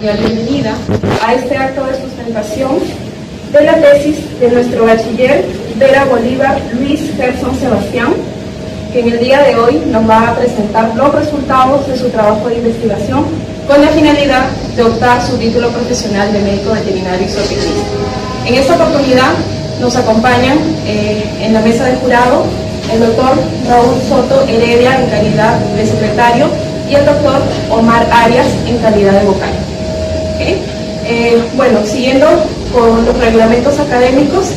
Bienvenida a este acto de sustentación de la tesis de nuestro bachiller Vera Bolívar Luis Gerson Sebastián, que en el día de hoy nos va a presentar los resultados de su trabajo de investigación con la finalidad de optar su título profesional de médico veterinario y zootecnista. En esta oportunidad nos acompañan en la mesa de jurado el doctor Raúl Soto Heredia en calidad de secretario y el doctor Omar Arias en calidad de vocal. Bueno, siguiendo con los reglamentos académicos,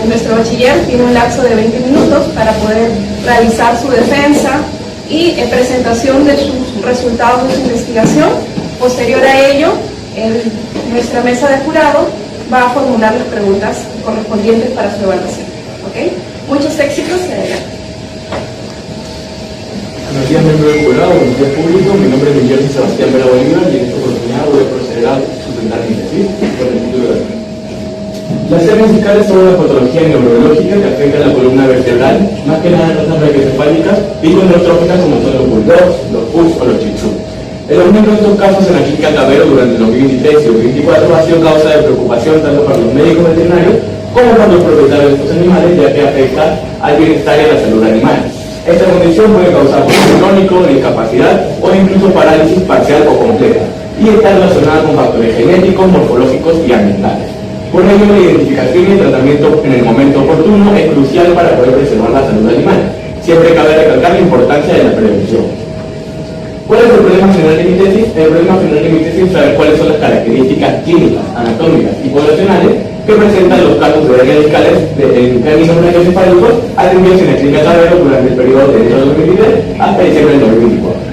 nuestro bachiller tiene un lapso de 20 minutos para poder realizar su defensa y presentación de sus resultados de su investigación. Posterior a ello, nuestra mesa de jurado va a formular las preguntas correspondientes para su evaluación. Muchos éxitos y adelante. Buenos días, miembros del jurado, buenos días público. Mi nombre es Miguel Sebastián Vera Bolívar y en esta oportunidad voy a proceder a sustentar mi tesis con el título de las hernias discales son una patología neurológica que afecta a la columna vertebral, más que nada en razas brachiocefálicas y condrotróficas como son los bulldogs, los pugs o los chichú. El aumento de estos casos en la clínica Cabero durante el 2023 y el 2024 ha sido causa de preocupación tanto para los médicos veterinarios como para los propietarios de estos animales, ya que afecta al bienestar y a la salud animal. Esta condición puede causar dolor crónico, discapacidad o incluso parálisis parcial o completa, y está relacionada con factores genéticos, morfológicos y ambientales. Por ello, la identificación y el tratamiento en el momento oportuno es crucial para poder preservar la salud animal. Siempre cabe recalcar la importancia de la prevención. ¿Cuál es el problema general de mi tesis? El problema general de mi tesis es saber cuáles son las características clínicas, anatómicas y poblacionales que presentan los casos de hernias discales en caninos brachiocefálicos atendidos en la clínica Cabero durante el periodo de enero del 2023 hasta diciembre del 2024.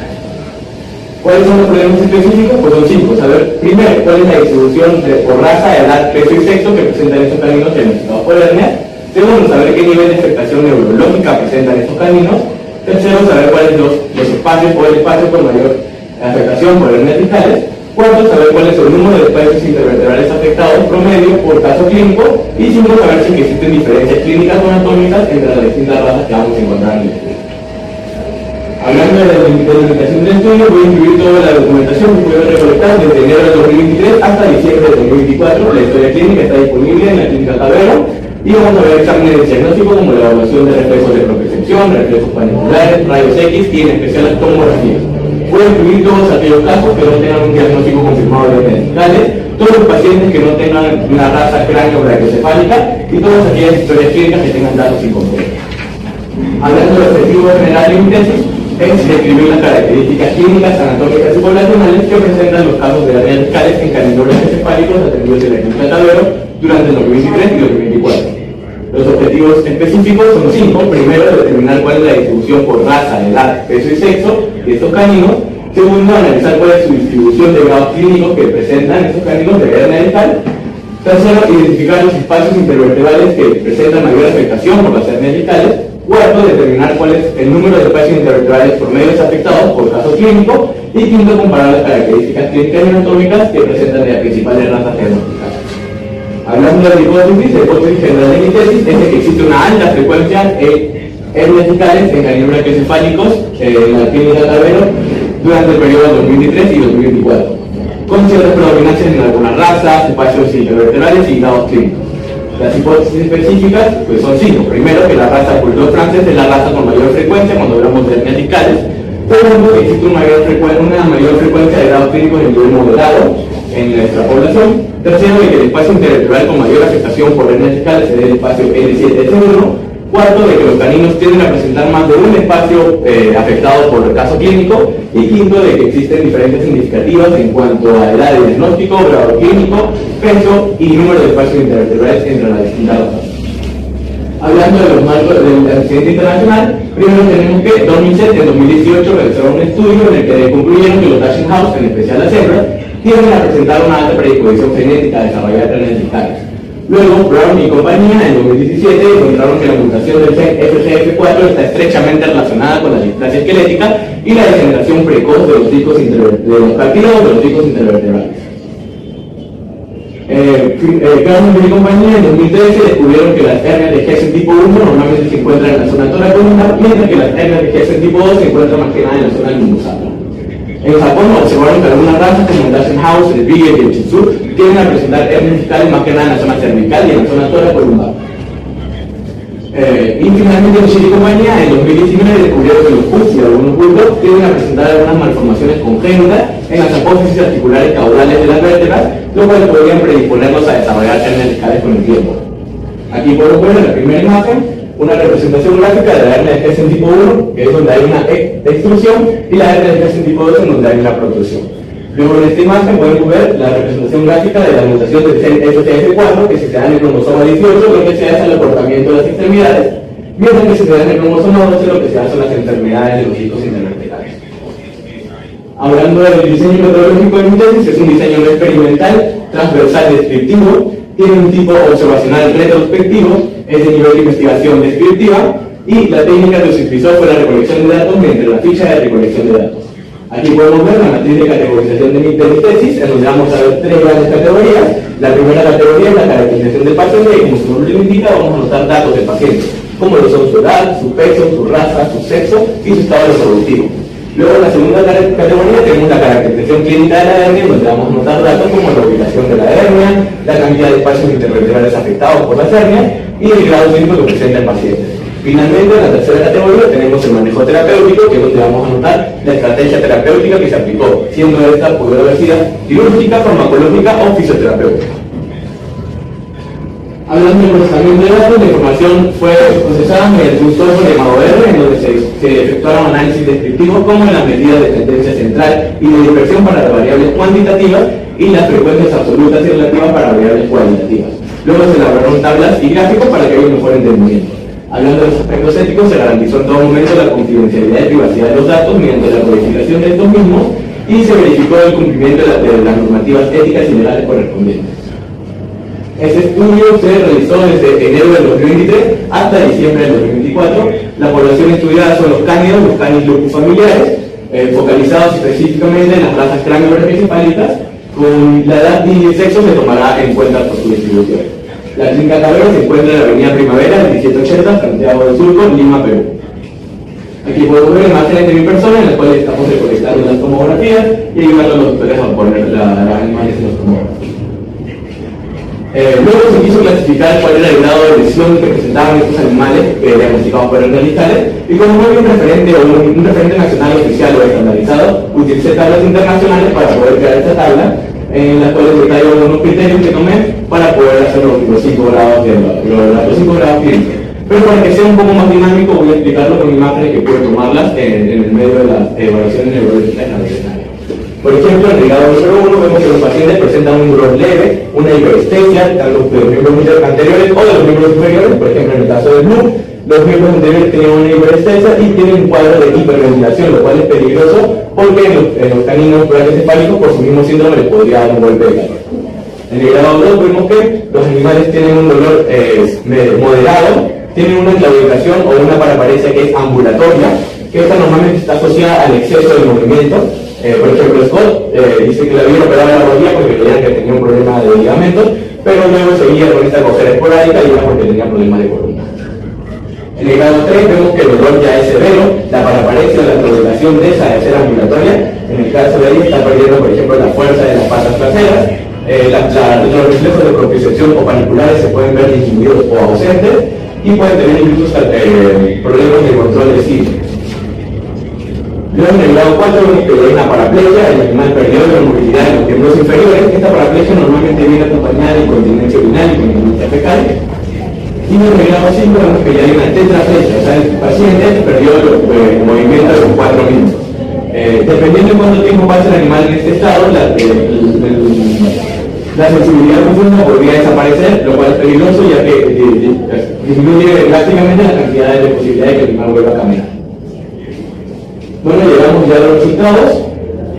¿Cuáles son los problemas específicos? Pues son 5. Saber, primero, cuál es la distribución por raza, edad, peso y sexo que presentan estos caninos diagnosticados por hernia. Segundo, saber qué nivel de afectación neurológica presentan estos caninos. Tercero, saber cuáles son los espacios o el espacio con mayor afectación por hernias discales. Cuarto, saber cuál es el número de espacios intervertebrales afectados promedio por caso clínico. Y cinco, saber si existen diferencias clínicas o anatómicas entre las distintas razas que vamos a encontrar en el estudio. Hablando de la limitación del estudio, voy a incluir toda la documentación que puede recolectar desde enero del 2023 hasta diciembre del 2024. La historia clínica está disponible en la clínica Cabero y vamos a ver exámenes de diagnóstico como la evaluación de reflejos de propiocepción, reflejos paniculares, rayos X y en especial las tomografías. Voy a incluir todos aquellos casos que no tengan un diagnóstico confirmado de hernias discales, todos los pacientes que no tengan una raza cráneo-brachiocefálica y todas aquellas historias clínicas que tengan datos incompletos. Hablando del objetivo general de mi tesis, es describir las características clínicas, anatómicas y poblacionales que presentan los casos de hernias discales en caninos brachiocefálicos atendidos en la clínica Cabero durante el 2023 y el 2024. Los objetivos específicos son 5. Primero, determinar cuál es la distribución por raza, edad, peso y sexo de estos caninos. Segundo, analizar cuál es su distribución de grados clínicos que presentan estos caninos de hernia discal. Tercero, identificar los espacios intervertebrales que presentan mayor afectación por las hernias discales. Cuarto, determinar cuál es el número de espacios intervertebrales promedios afectados por caso clínico. Y quinto, comparar las características clínicas y anatómicas que presentan de las principales razas diagnosticadas. Hablando de la hipótesis general de mi tesis es de que existe una alta frecuencia de hernias discales en caninos brachiocefálicos en la clínica Cabero durante el periodo 2023 y 2024, con ciertas predominancias en algunas razas, espacios intervertebrales y grados clínicos. Las hipótesis específicas pues son 5. Primero, que la raza bulldog francés es la raza con mayor frecuencia cuando hablamos de hernias discales. Segundo, que existe una mayor frecuencia de grados clínicos en nivel moderado en nuestra población. Tercero, que el espacio intervertebral con mayor afectación por hernias discales es el espacio L7-S1. Cuarto, de que los caninos tienden a presentar más de un espacio afectado por el caso clínico. Y quinto, de que existen diferencias significativas en cuanto a edad de diagnóstico, grado clínico, peso y número de espacios intervertebrales entre las distintas razas. Hablando de los marcos del accidente internacional, primero tenemos que Dormicet en 2018 realizaron un estudio en el que concluyeron que los Dachshund House, en especial las hembras, tienden a presentar una alta predisposición genética a desarrollar hernias discales. Luego, Brown y compañía en 2017 encontraron que la mutación del gen FGF4 está estrechamente relacionada con la displasia esquelética y la degeneración precoz de los discos cartílagos de los discos intervertebrales. Brown y compañía en 2013 descubrieron que las hernias de Hesse tipo 1 normalmente se encuentran en la zona toracolumnar, mientras que las hernias de Hesse tipo 2 se encuentran más que nada en la zona limbosacral. En Japón observaron que algunas razas como el Dachshund House, el Beagle y el Shih Tzu tienden a presentar hernias discales más que nada en la zona cervical y en la zona tórax lumbar. Y finalmente en Chile y compañía, en 2019 descubrieron que los pus y algunos bulldog tienden a presentar algunas malformaciones congénitas en las apófisis articulares caudales de las vértebras, lo cual podrían predisponerlos a desarrollar hernias discales con el tiempo. Aquí podemos ver en la primera imagen una representación gráfica de la hernia de Hessen tipo 1, que es donde hay una extrusión, y la hernia de Hessen tipo 2, en donde hay una protrusión. Luego en esta imagen podemos ver la representación gráfica de la mutación del gen FTF4, que si se da en el cromosoma 18, lo que se hace es el acortamiento de las extremidades, mientras que si se da en el cromosoma 12, lo que se hace son las enfermedades de los discos intervertebrales. Hablando del diseño metodológico de mi tesis, es un diseño no experimental, transversal descriptivo, tiene un tipo observacional retrospectivo, es de nivel de investigación descriptiva, y la técnica que se utilizó fue la recolección de datos mediante la ficha de recolección de datos. Aquí podemos ver la matriz de categorización de mi tesis, en donde vamos a ver tres grandes categorías. La primera categoría es la caracterización del paciente, y como su nombre lo indica, vamos a anotar datos del paciente, como lo son su edad, su peso, su raza, su sexo y su estado reproductivo. Luego en la segunda categoría tenemos la caracterización clínica de la hernia, donde vamos a anotar datos como la ubicación de la hernia, la cantidad de espacios intervertebrales afectados por las hernias y el grado clínico que presenta el paciente. Finalmente, en la tercera categoría tenemos el manejo terapéutico, que es donde vamos a anotar la estrategia terapéutica que se aplicó, siendo esta pudiera haber sido quirúrgica, farmacológica o fisioterapéutica. Hablando del procesamiento de datos, la información fue procesada mediante un software llamado R, en donde se efectuaron análisis descriptivos como las medidas de tendencia central y de dispersión para las variables cuantitativas y las frecuencias absolutas y relativas para variables cualitativas. Luego se elaboraron tablas y gráficos para que haya un mejor entendimiento. Hablando de los aspectos éticos, se garantizó en todo momento la confidencialidad y privacidad de los datos mediante la codificación de estos mismos y se verificó el cumplimiento de las normativas éticas y legales correspondientes. Este estudio se realizó desde enero del 2023 hasta diciembre del 2024. La población estudiada son los cánidos lupus familiares, focalizados específicamente en las razas cráneo-brachycephalitas. Con la edad y el sexo se tomará en cuenta por su distribución. La clínica Cabrera se encuentra en la avenida Primavera, 1780, Santiago del Surco, Lima, Perú. Aquí podemos ver imágenes de mi persona en las cuales estamos recolectando las tomografías y ayudando a los doctores a poner las imágenes en los tomógrafos. Luego se quiso clasificar cuál era el grado de lesión que presentaban estos animales diagnosticados por hernias discales, y como no había un referente nacional oficial o estandarizado, utilicé tablas internacionales para poder crear esta tabla, en las cuales detallo algunos criterios que tomé para poder hacer los 5 grados clínicos. Pero para que sea un poco más dinámico, voy a explicarlo con imágenes que pueden tomarlas en el medio de las evaluaciones neurológicas en la veterinaria. Por ejemplo, en el grado número 1 vemos que los pacientes presentan un dolor leve, una hiperestesia, tanto de los miembros anteriores o de los miembros superiores. Por ejemplo, en el caso del Blue, los miembros anteriores tenían una hiperestesia y tienen un cuadro de hiperventilación, lo cual es peligroso porque en los caninos brachiocefálicos, por su mismo síndrome, les podría dar un golpe de calor. En el grado 2 vemos que los animales tienen un dolor moderado, tienen una claudicación o una paraparesia que es ambulatoria, que esta normalmente está asociada al exceso de movimiento. Por ejemplo, Scott dice que la había operado en la rodilla porque creían que tenía un problema de ligamentos, pero luego seguía con esta cojera esporádica y era porque tenía problemas de columna. En el grado 3 vemos que el dolor ya es severo, la paraparesia o la claudicación deja de ser ambulatoria. En el caso de ahí está perdiendo, por ejemplo, la fuerza de las patas traseras. Los reflejos de propiocepción o paniculares se pueden ver disminuidos o ausentes y pueden tener incluso problemas de control de sí. Luego en el grado 4 vemos que hay una paraplegia, el animal perdió la movilidad en los miembros inferiores. Esta paraplegia normalmente viene acompañada de incontinencia urinaria y incontinencia fecal. Y en el grado 5 vemos que ya hay una tetraplegia, o sea, el paciente perdió el movimiento de los 4 minutos. Dependiendo de cuánto tiempo pasa el animal en este estado, la sensibilidad profunda podría desaparecer, lo cual es peligroso ya que disminuye drásticamente la cantidad de posibilidad de que el animal vuelva a caminar. Bueno, llegamos ya a los resultados.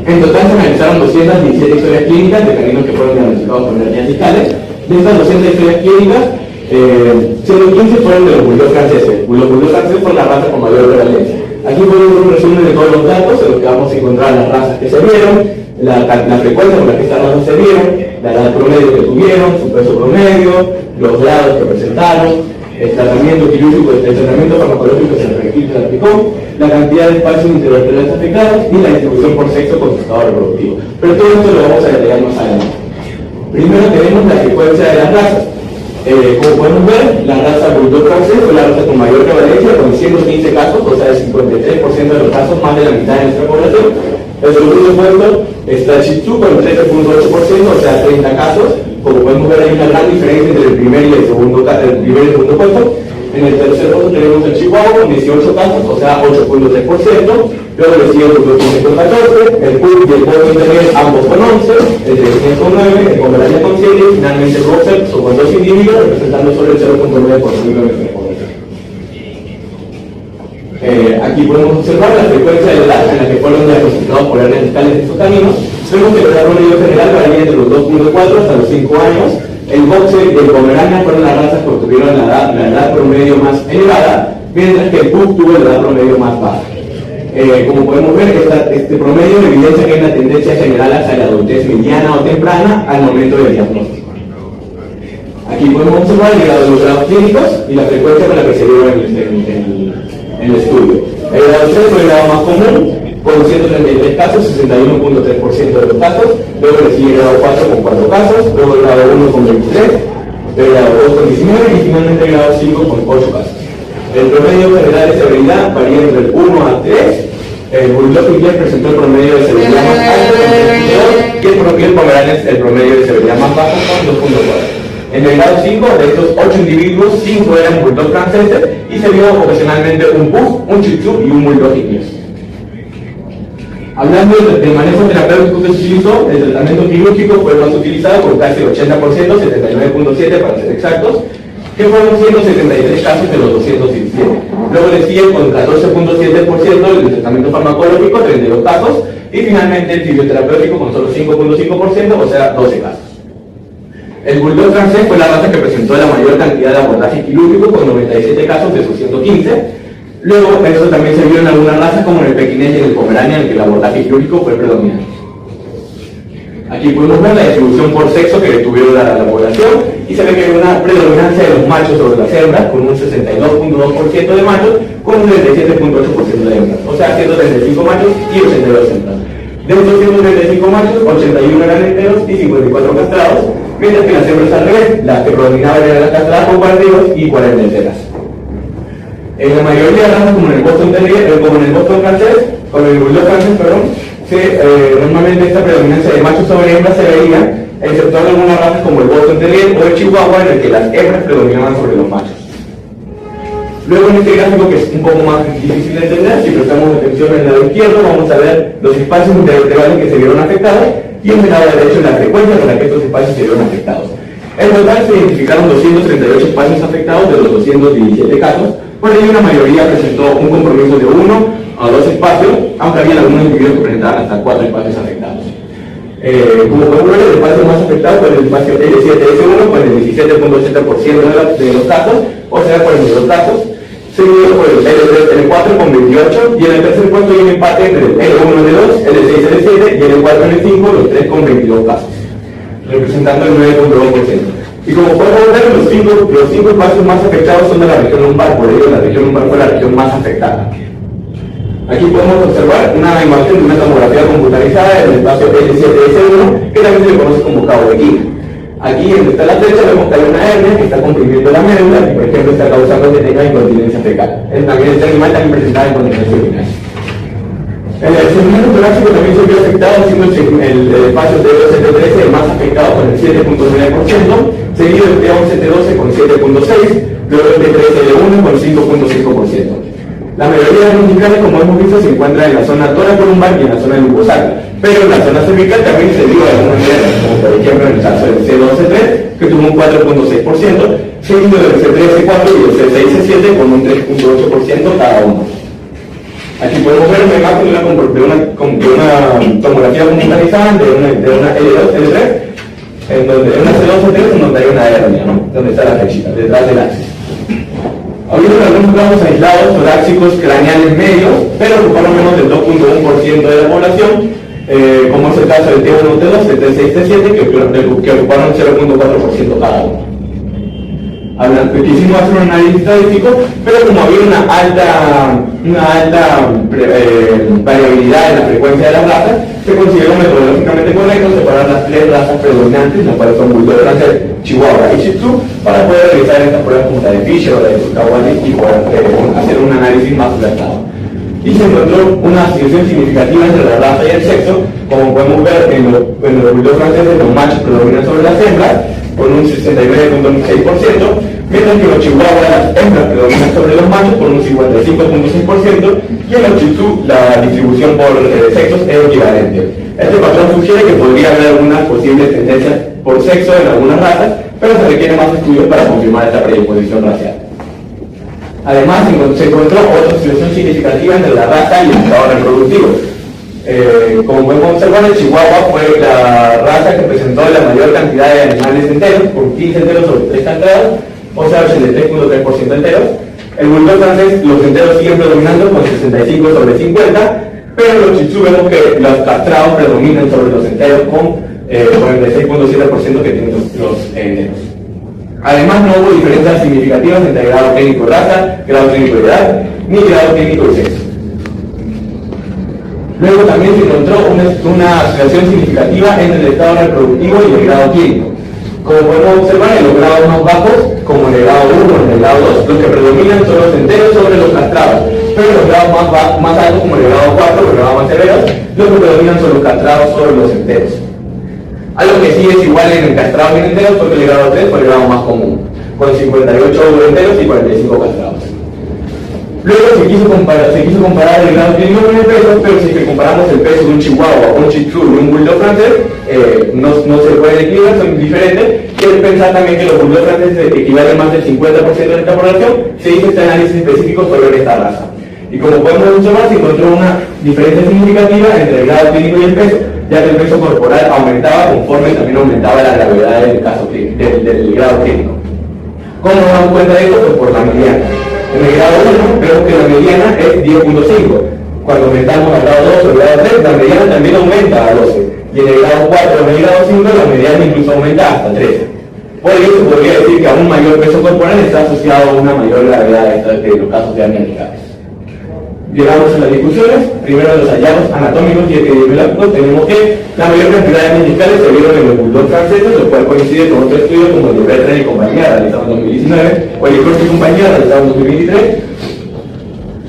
En total se analizaron 217 historias clínicas de caninos que fueron diagnosticados con hernias discales. De estas 200 historias clínicas, 115 fueron de los bulldogs franceses. Los bulldogs franceses fueron la raza con mayor prevalencia. Aquí podemos ver un resumen de todos los datos en los que vamos a encontrar las razas que se vieron, la frecuencia con la que estas razas se vieron, la edad promedio que tuvieron, su peso promedio, los grados que presentaron, el tratamiento quirúrgico, el tratamiento farmacológico se aplicó, la cantidad de espacios interarteriales afectados y la distribución por sexo con su estado reproductivo. Pero todo esto lo vamos a detallar más adelante. Primero tenemos la secuencia de las razas. Como podemos ver, la raza Bulldog francés fue la raza con mayor prevalencia, con 115 casos, o sea, el 53% de los casos, más de la mitad de nuestra población. El segundo puesto está Shih Tzu con 13.8%, o sea, 30 casos. Como podemos ver, hay una gran diferencia entre el primer y el segundo puesto. En el tercer puesto tenemos el Chihuahua con 18 casos, o sea, 8.3%. Luego le sigue el Bulldog con 14, el Pug y el Boston Terrier ambos con 11, el Terrier con 9, el Pomerania con 7 y finalmente el Boxer con 2 individuos, representando solo el 0.9% de nuestra población. Aquí podemos observar la frecuencia de edad en la que fueron diagnosticados por hernias discales de estos caninos. Vemos que el desarrollo general varía entre los 2.4 hasta los 5 años. El Boxer y el Pomerania fueron las razas que obtuvieron la edad promedio más elevada, mientras que el Pug tuvo la edad promedio más baja. Como podemos ver, este promedio evidencia que hay una tendencia general hacia la adultez mediana o temprana al momento del diagnóstico. Aquí podemos observar el grado de los grados clínicos y la frecuencia con la que se dio en el estudio. El grado 3 fue el grado más común, con 133 casos, 61.3% de los casos. Luego le sigue el grado 4 con 4 casos, luego el grado 1 con 23, el grado 2 con 19 y finalmente el grado 5 con 8 casos. El promedio general de severidad varía entre el 1 a 3. El Bulldog inglés presentó el promedio de severidad más alto con 32 y el Pomerania el promedio de severidad más bajo con 2.4. En el grado 5, de estos 8 individuos, 5 eran Bulldog franceses y se vio ocasionalmente un Pug, un Shih Tzu y un Bulldog inglés. Hablando del manejo terapéutico que se utilizó, el tratamiento quirúrgico fue el más utilizado con casi 80%, 79.7% para ser exactos, que fueron 173 casos de los 217. Luego le sigue con 14.7% el tratamiento farmacológico, 32 casos, y finalmente el fisioterapéutico con solo 5.5%, o sea, 12 casos. El Bulldog francés fue la raza que presentó la mayor cantidad de abordaje quirúrgico, con 97 casos de sus 115. Luego, eso también se vio en algunas razas, como en el pequinés y en el pomerania, en el que el abordaje quirúrgico fue predominante. Aquí podemos ver la distribución por sexo que tuvieron la población y se ve que hay una predominancia de los machos sobre las hembras, con un 62.2% de machos, con un 37.8% de hembras, o sea, 135 machos y 82 hembras. De estos 135 machos, 81 eran enteros y 54 castrados, mientras que las hembras al revés, las que predominaban eran las castradas con 42 y 40 enteras. En la mayoría de razas, como en el Boston Terrier, como en el Boston francés, con el Bulldog francés, normalmente esta predominancia de machos sobre hembras se veía, excepto en algunas razas como el Boston Terrier o el Chihuahua, en el que las hembras predominaban sobre los machos. Luego en este gráfico, que es un poco más difícil de entender, si prestamos atención en el lado izquierdo, vamos a ver los espacios intervertebrales que se vieron afectados y en el lado derecho la frecuencia con la que estos espacios se vieron afectados. En total se identificaron 238 espacios afectados de los 217 casos, por ello una mayoría presentó un compromiso de 1 a 2 espacios, aunque había algunos individuos que presentaban hasta 4 espacios afectados. Como podemos ver, el espacio más afectado fue el espacio L7S1 con el 17.80% de los casos, o sea, 42 casos, seguido por el L3L4 con 28, y en el tercer puesto hay un empate entre el L1 L2, L6 L7 y el L4 L5, los 3 con 22 casos, representando el 9.2%. Y como podemos ver, los cinco espacios más afectados son de la región lumbar, por ello la región lumbar fue la región más afectada. Aquí podemos observar una imagen de una tomografía computarizada del espacio L7S1, que también se le conoce como cabo de King. Aquí, donde está la flecha, vemos que hay una hernia que está comprimiendo la médula y, por ejemplo, está causando que tenga incontinencia fecal. También este animal también presentaba incontinencia urinaria. El segmento torácico también se vio afectado, siendo el espacio T2-T13 el más afectado con el 7.9%, seguido el T11-T12 con 7.6%, luego el T13-L1 con 5.5%. La mayoría de los indicadores, como hemos visto, se encuentran en la zona toracolumbar y en la zona lumposacral, pero en la zona cervical también se vio de alguna manera, como por ejemplo en el caso del C2-C3, que tuvo un 4.6%, seguido del C3-C4 y el C6-C7 con un 3.8% cada uno. Aquí podemos ver una imagen de una tomografía computarizada de una L2, L3, en donde en una C2-C3 donde hay una hernia, ¿no? Donde está la flechita, detrás del axis. Había algunos tramos aislados torácicos craneales medios, pero ocuparon menos del 2.1% de la población, como es el caso del T1, T2, T6, T7, que ocuparon 0.4% cada uno. Quisimos hacer un análisis estadístico, pero como había una alta variabilidad en la frecuencia de las razas, se consideró metodológicamente correcto separar las 3 razas predominantes, las cuales son Bulldog francés, Chihuahua y Shih Tzu, para poder realizar estas pruebas punta de Fisher o de Furtawani y poder hacer un análisis más acertado. Y se encontró una asociación significativa entre la raza y el sexo, como podemos ver en los Bulldog franceses, los machos predominan sobre las hembras, con un 69.6%, mientras que los Chihuahua, las hembras predominan sobre los machos con un 55.6%, y en los Shih Tzu la distribución por sexos es equivalente. Este patrón sugiere que podría haber algunas posibles tendencias por sexo en algunas razas, pero se requieren más estudios para confirmar esta predisposición racial. Además, se encontró otra asociación significativa entre la raza y el estado reproductivo. Como podemos observar, el Chihuahua fue la raza que presentó la mayor cantidad de animales enteros, con 15 enteros sobre 3 castrados, o sea, 83.3% enteros. El Bulldog francés, los enteros siguen predominando con 65 sobre 50, pero en los Shih Tzu vemos que los castrados predominan sobre los enteros con 46.7% que tienen los enteros. Además, no hubo diferencias significativas entre grado clínico de raza, grado clínico de edad, ni grado clínico de sexo. Luego también se encontró una asociación significativa entre el estado reproductivo y el grado clínico. Como podemos observar, en los grados más bajos, como en el grado 1 o en el grado 2, los que predominan son los enteros sobre los castrados, pero en los grados más altos, como en el grado 4 o el grado más severos, los que predominan son los castrados sobre los enteros. Algo que sí es igual en el castrado y en enteros fue que el grado 3 fue el grado más común, con 58 enteros y 45 castrados. Luego se quiso comparar el grado clínico con el peso, pero si comparamos el peso de un Chihuahua, un Shih Tzu y un Bulldog francés, no se pueden equilibrar, son diferentes. Quiere pensar también que los Bulldog franceses equivalen más del 50% de esta población. Se hizo este análisis específico sobre esta raza. Y como podemos observar, se encontró una diferencia significativa entre el grado clínico y el peso, ya que el peso corporal aumentaba conforme también aumentaba la gravedad del grado clínico. ¿Cómo nos damos cuenta de esto? Pues por la mediana. En el grado 1 vemos que la mediana es 10.5. Cuando aumentamos al grado 2 o al grado 3, la mediana también aumenta a 12. Y en el grado 4 o en el grado 5, la mediana incluso aumenta hasta 13. Por ello se podría decir que a un mayor peso corporal está asociado a una mayor gravedad de los casos de hernias discales. Llegamos a las discusiones. Primero, los hallazgos anatómicos y epidemiológicos. Tenemos que la mayor cantidad de hernias discales se vieron en los Bulldog franceses, lo cual coincide con otro estudio como el de Bertrand y compañía, realizado en 2019, o el de Cross y compañía, realizado en 2023.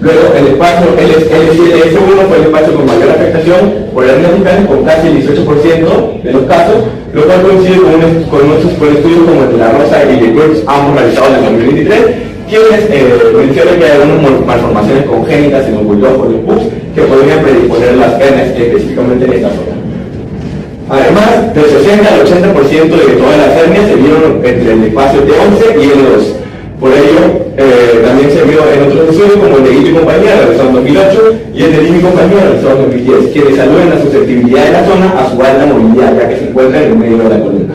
Luego, el espacio LS1 fue el espacio con mayor afectación por hernias discales, con casi el 18% de los casos, lo cual coincide con estudios como el de la Rosa y de Kurtz, ambos realizados en 2023, quienes mencionan que hay algunas malformaciones congénitas en los bulldogs o los pugs que podrían predisponer las hernias específicamente en esta zona. Además, del 60 al 80% de todas las hernias se vieron entre el espacio T11 y L2. Por ello, también se vio en otros estudios como el de Guito y compañía, realizado en 2008, y el de Lim y compañía, realizado en 2010, quienes aluden la susceptibilidad de la zona a su alta movilidad, ya que se encuentra en el medio de la columna.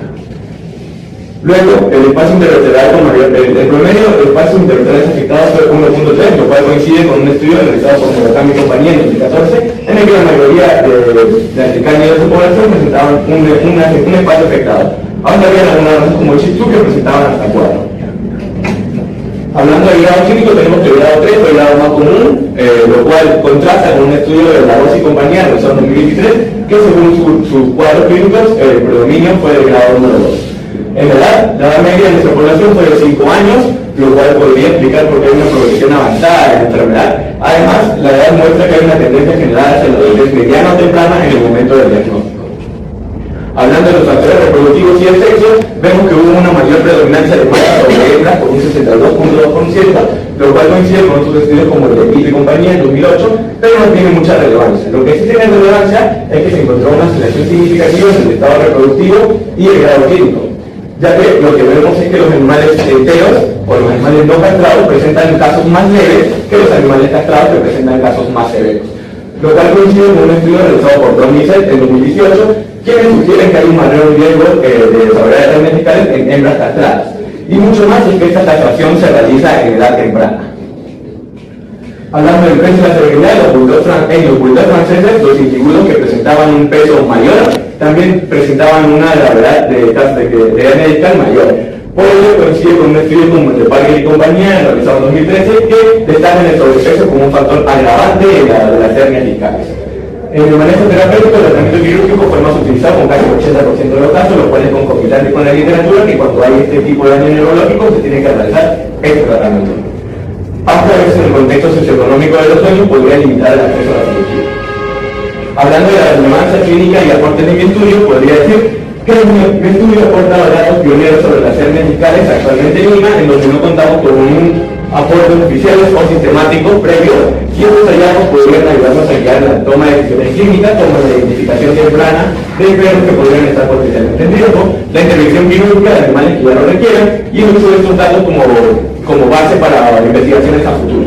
Luego, el espacio intervertebral con mayor, el promedio del espacio intervertebral afectado fue 1.3, lo cual coincide con un estudio realizado por Murakami y compañía en 2014, en el que la mayoría de africanos de su población presentaban un espacio afectado. Aún había algunas razas como el Shih Tzu que presentaban hasta 4. Hablando del grado clínico, tenemos que el grado 3 fue el grado más común, lo cual contrasta con un estudio de la Rosa y compañía realizado en 2023, que según sus cuadros clínicos, el predominio fue del grado número 2. En verdad, la edad media de nuestra población fue de 5 años, lo cual podría explicar por qué hay una progresión avanzada de la enfermedad. Además, la edad muestra que hay una tendencia general hacia la adultez mediana o temprana en el momento del diagnóstico. Hablando de los factores reproductivos y el sexo, vemos que hubo una mayor predominancia de machos sobre hembras con un 62.2%, lo cual coincide con otros estudios como el de Guito y compañía en 2008, pero no tiene mucha relevancia. Lo que sí tiene relevancia es que se encontró una asociación significativa entre el estado reproductivo y el grado clínico, ya que lo que vemos es que los animales enteros o los animales no castrados presentan casos más leves que los animales castrados que presentan casos más severos, lo cual coincide con un estudio realizado por Tom Miset en 2018, quienes sugieren que hay un mayor riesgo de desarrollar hernias discales en hembras castradas, y mucho más es que esta castración se realiza en edad temprana. Hablando del peso y la severidad, en los bulldogs franceses, los individuos que presentaban un peso mayor también presentaban una gravedad de hernia discal mayor. Por ello coincide con un estudio como el de Parker y compañía, realizado en 2013, que destaca el sobrepeso como un factor agravante de las hernias discales. En el manejo terapéutico, el tratamiento quirúrgico fue más utilizado con casi el 80% de los casos, lo cual es concomitante con la literatura que cuando hay este tipo de daño neurológico se tiene que realizar este tratamiento. Aunque a veces en el contexto socioeconómico de los sueños podría limitar el acceso a la cirugía. Hablando de la relevancia clínica y aportes de mi estudio, podría decir que mi estudio aporta datos pioneros sobre las hernias discales actualmente en Lima, en donde no contamos con un aportes oficiales o sistemáticos previos, y estos hallazgos podrían ayudarnos a guiar la toma de decisiones clínicas, como la identificación temprana de enfermos que podrían estar potencialmente en riesgo, la intervención quirúrgica de animales que ya lo requieran, y el uso de estos datos como base para investigaciones a futuro.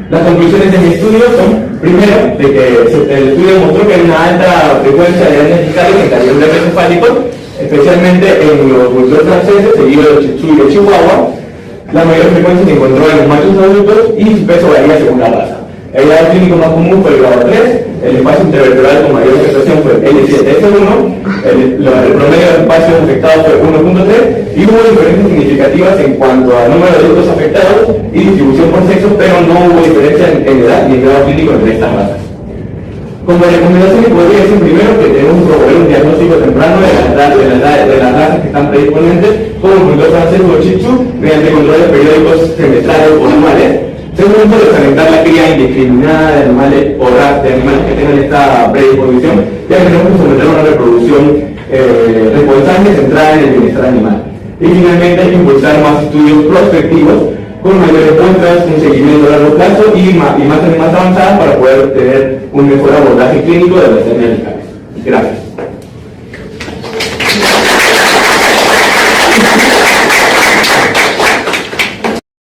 Las conclusiones de mi estudio son, primero, de que el estudio demostró que hay una alta frecuencia de hernias discales en cardiólogos encefálicos, especialmente en los bulldogs franceses, seguidos de Shih Tzu y de Chihuahua. La mayor frecuencia se encontró en los machos adultos y su peso varía según la raza. El grado clínico más común fue el grado 3, el espacio intervertebral con mayor afectación fue L7S1, el promedio de espacios afectados fue 1.3 y hubo diferencias significativas en cuanto a número de adultos afectados y distribución por sexo, pero no hubo diferencia en edad ni en grado clínico entre estas razas. Como recomendaciones podría decir primero que tenemos que promover un diagnóstico temprano de las razas que están predisponentes, como el bulldog francés o Shih Tzu, mediante controles periódicos trimestrales o anuales. Segundo, desalentar la cría indiscriminada de animales o razas de animales que tengan esta predisposición, ya que tenemos que someter a una reproducción responsable centrada en el bienestar animal. Y finalmente hay que impulsar más estudios prospectivos con mayores muestras, un seguimiento a largo plazo y imágenes más avanzadas para poder tener un mejor abordaje clínico de las hernias discales. Gracias.